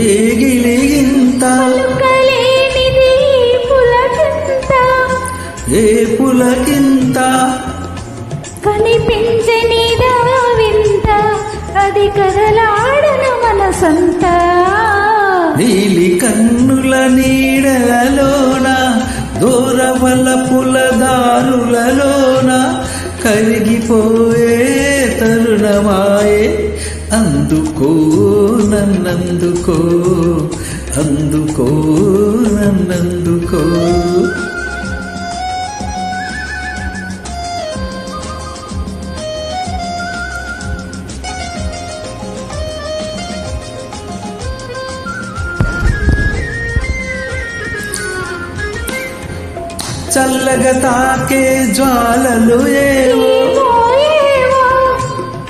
ఏగిలిగింత పలుకలేనిది పులకింత ఏ పులకింత కనిపించనిదా వింత అది కదలాడను మనసంతా నీలి కన్నుల నీడలలోన దూరవల పులదారులలోన కరిగిపోయే తరుణమాయే అందుకో నన్నందుకో అందుకో నన్నందుకో చల్లగా తాకే జ్వాలలు ఏవో